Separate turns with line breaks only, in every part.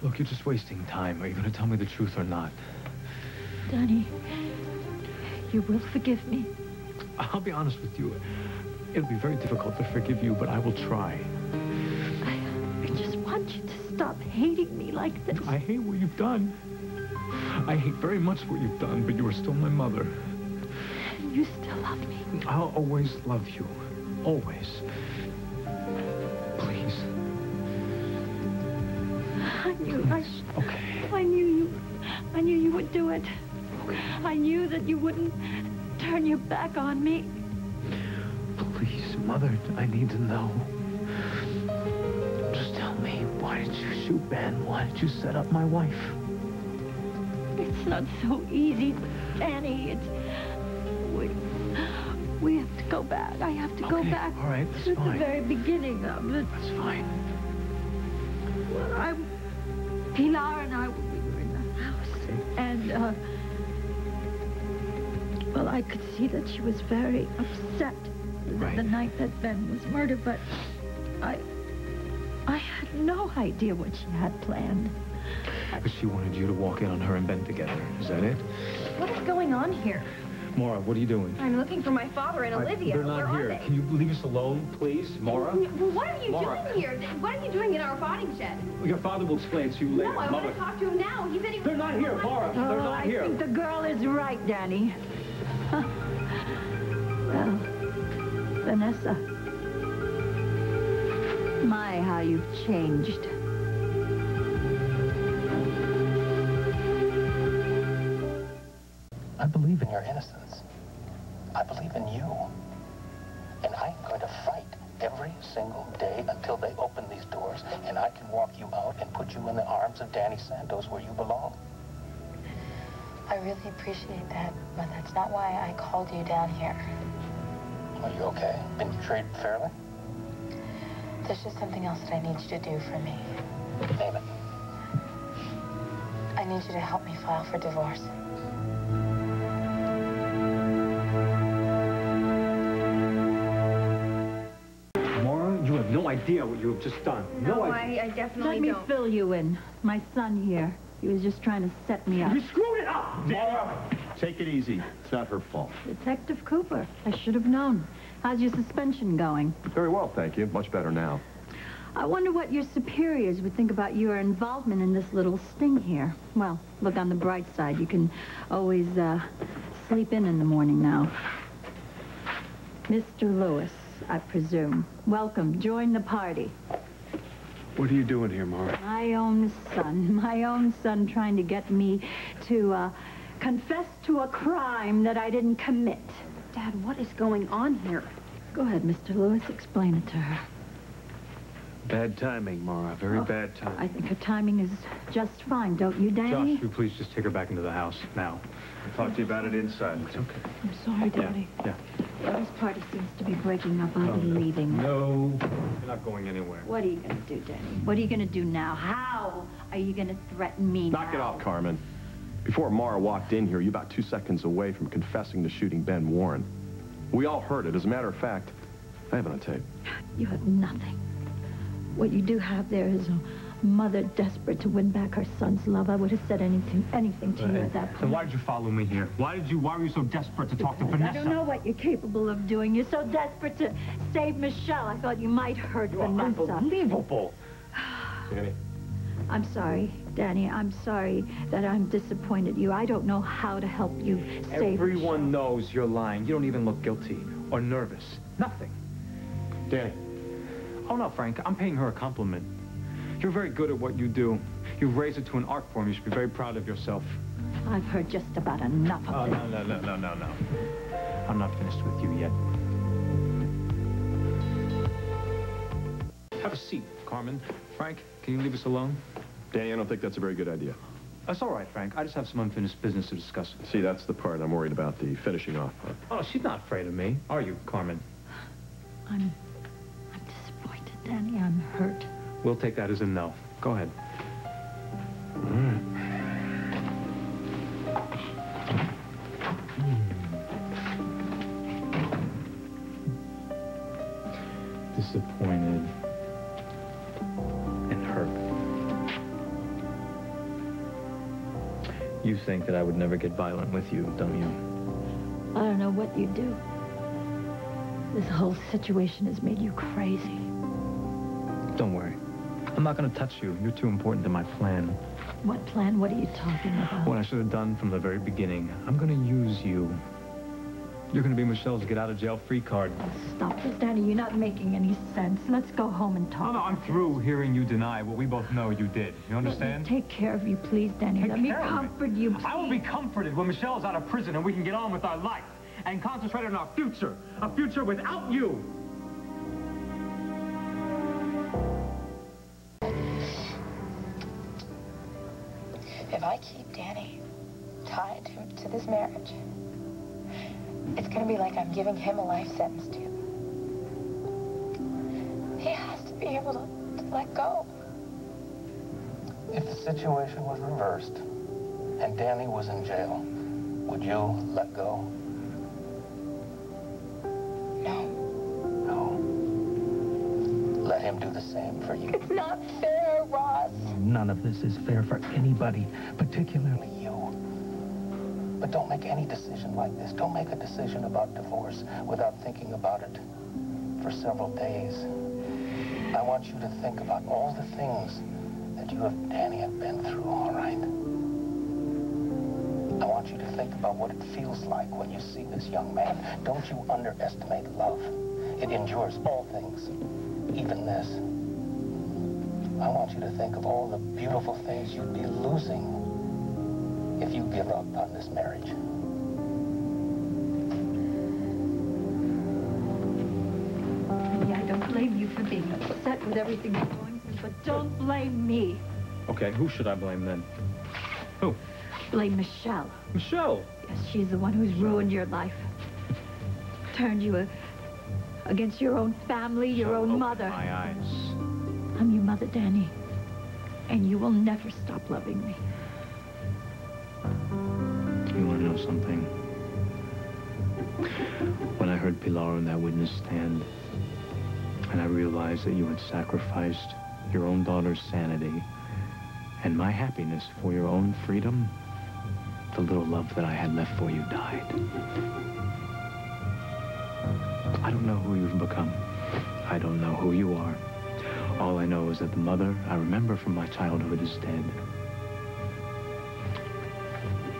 Look, you're just wasting time. Are you going to tell me the truth or not?
Danny, you will forgive me.
I'll be honest with you. It'll be very difficult to forgive you, but I will try.
I just want you to stop hating me like this.
I hate what you've done. I hate very much what you've done, but you are still my mother.
And you still love me.
I'll always love you. Always. Please.
I knew you would do it.
Okay.
I knew that you wouldn't turn your back on me.
Please, Mother, I need to know. Just tell me, why did you shoot Ben? Why did you set up my wife?
It's not so easy, Danny. We have to go back. I have to go back.
All right, that's
to
fine.
the very beginning of it.
That's fine.
Well, Pilar and we were in the house.
Okay.
And, well, I could see that she was very upset the night that Ben was murdered, but I had no idea what she had planned.
But she wanted you to walk in on her and Ben together. Is that it?
What is going on here?
Marah, what are you doing?
I'm looking for my father and Olivia.
They're not
Where
here.
are they?
Can you leave us alone, please, Marah?
Well, what are you
Marah.
doing here? What are you doing in our botting shed?
Your father will explain to you later.
No, I want to talk to him now. He said he was...
They're not here, Marah. They're not here.
I think the girl is right, Danny. Well, Vanessa. My, how you've changed.
I believe in your innocence. I believe in you. And I'm going to fight every single day until they open these doors and I can walk you out and put you in the arms of Danny Santos where you belong.
I really appreciate that, but that's not why I called you down here.
Are you okay? Been treated fairly?
There's just something else that I need you to do for me.
Name it.
I need you to help me file for divorce.
Marah, you have no idea what you have just done.
No, I definitely
Let me
don't.
fill you in. My son here. He was just trying to set me up.
You screwed it up!
Marah, take it easy. It's not her fault.
Detective Cooper. I should have known. How's your suspension going?
Very well, thank you. Much better now.
I wonder what your superiors would think about your involvement in this little sting here. Well, look on the bright side. You can always sleep in the morning now. Mr. Lewis, I presume. Welcome. Join the party.
What are you doing here, Marah?
My own son trying to get me to confess to a crime that I didn't commit.
Dad, what is going on here?
Go ahead, Mr. Lewis. Explain it to her.
Bad timing, Marah. Very bad timing.
I think her timing is just fine, don't you, Danny?
Josh, will you please just take her back into the house now?
I'll talk to you about it inside.
It's okay.
I'm sorry, Danny.
Yeah.
Well, this party seems to be breaking up. I'll be leaving.
No, you're not going anywhere.
What are you going to do, Danny? What are you going to do now? How are you going to threaten me now?
Knock it off, Carmen. Before Marah walked in here, you were about 2 seconds away from confessing to shooting Ben Warren. We all heard it. As a matter of fact, I have it on tape.
You have nothing. What you do have there is a mother desperate to win back her son's love. I would have said anything to you at that point.
Then why did you follow me here? Why were you so desperate to talk to Vanessa?
I don't know what you're capable of doing. You're so desperate to save Michelle. I thought you might hurt Vanessa.
Unbelievable. Danny.
I'm sorry, Danny. I'm sorry that I'm disappointed you. I don't know how to help you save
Everyone
Michelle.
knows you're lying. You don't even look guilty or nervous. Nothing. Danny. Oh, no, Frank. I'm paying her a compliment. You're very good at what you do. You've raised it to an art form. You should be very proud of yourself.
I've heard just about enough of this.
No. I'm not finished with you yet. Have a seat, Carmen. Frank, can you leave us alone?
Danny, I don't think that's a very good idea.
That's all right, Frank. I just have some unfinished business to discuss.
See, that's the part I'm worried about, the finishing off part.
Oh, she's not afraid of me. Are you, Carmen?
I'm disappointed, Danny. I'm hurt.
We'll take that as a no. Go ahead. All right. Disappointed and hurt. You think that I would never get violent with you, don't you?
I don't know what you do. This whole situation has made you crazy.
Don't worry. I'm not going to touch you. You're too important to my plan.
What plan? What are you talking about?
What I should have done from the very beginning. I'm going to use you. You're going to be Michelle's get-out-of-jail-free card.
Oh, stop this, Danny. You're not making any sense. Let's go home and talk.
No, I'm through hearing you deny what we both know you did. You understand?
Let me take care of you, please, Danny. Let me comfort you, please.
I will be comforted when Michelle's out of prison and we can get on with our life and concentrate on our future. A future without you.
If I keep Danny tied to this marriage, it's going to be like I'm giving him a life sentence, too. He has to be able to let go.
If the situation was reversed and Danny was in jail, would you let go?
No.
No. Let him do the same for you.
It's not fair, Ross.
None of this is fair for anybody, particularly
You. But don't make any decision like this. Don't make a decision about divorce without thinking about it for several days. I want you to think about all the things that you and Danny have been through, all right? I want you to think about what it feels like when you see this young man. Don't you underestimate love. It endures all things, even this. I want you to think of all the beautiful things you'd be losing if you give up on this marriage.
Yeah, I don't blame you for being upset with everything you're going through, but don't blame me.
Okay, who should I blame then? Who?
Blame Michelle.
Michelle.
Yes, she's the one who's ruined your life. Turned you against your own family, your own mother.
My eyes.
I'm your mother, Danny. And you will never stop loving me.
You want to know something? When I heard Pilar on that witness stand, and I realized that you had sacrificed your own daughter's sanity and my happiness for your own freedom, the little love that I had left for you died. I don't know who you've become. I don't know who you are. All I know is that the mother I remember from my childhood is dead.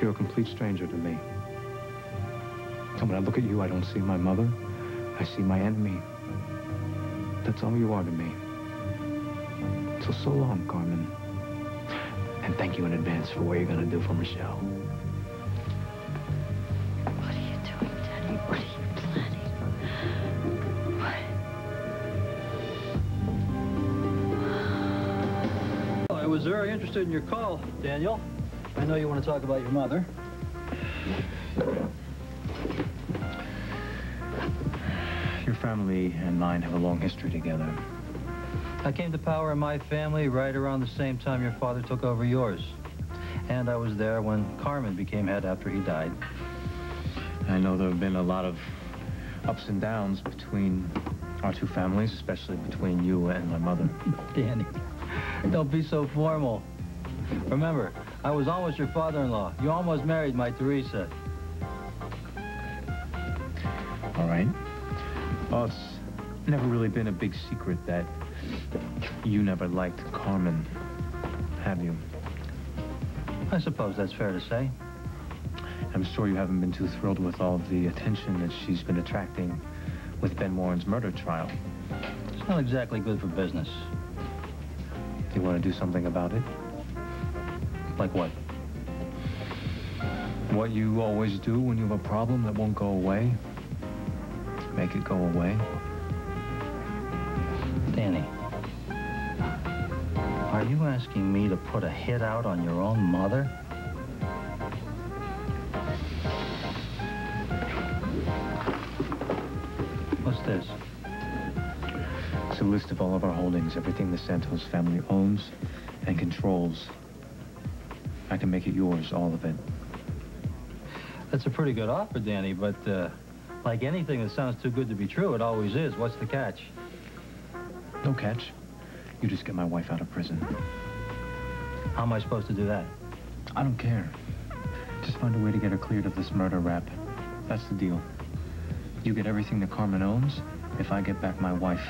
You're a complete stranger to me. And when I look at you, I don't see my mother. I see my enemy. That's all you are to me. So long, Carmen. And thank you in advance for what you're going to do for Michelle.
What are you doing, Danny? What are you planning? What?
Well, I was very interested in your call, Daniel. I know you want to talk about your mother.
Your family and mine have a long history together.
I came to power in my family right around the same time your father took over yours. And I was there when Carmen became head after he died.
I know there have been a lot of ups and downs between our two families, especially between you and my mother.
Danny, don't be so formal. Remember, I was almost your father-in-law. You almost married my Teresa.
All right. Well, it's never really been a big secret that you never liked Carmen, have you?
I suppose that's fair to say.
I'm sure you haven't been too thrilled with all of the attention that she's been attracting with Ben Warren's murder trial.
It's not exactly good for business.
Do you want to do something about it?
Like what?
What you always do when you have a problem that won't go away. Make it go away.
Danny, are you asking me to put a hit out on your own mother? What's this?
It's a list of all of our holdings, everything the Santos family owns and controls. I can make it yours, all of it.
That's a pretty good offer, Danny, but like anything that sounds too good to be true, it always is. What's the catch?
No catch. You just get my wife out of prison.
How am I supposed to do that?
I don't care. Just find a way to get her cleared of this murder rap. That's the deal. You get everything that Carmen owns if I get back my wife.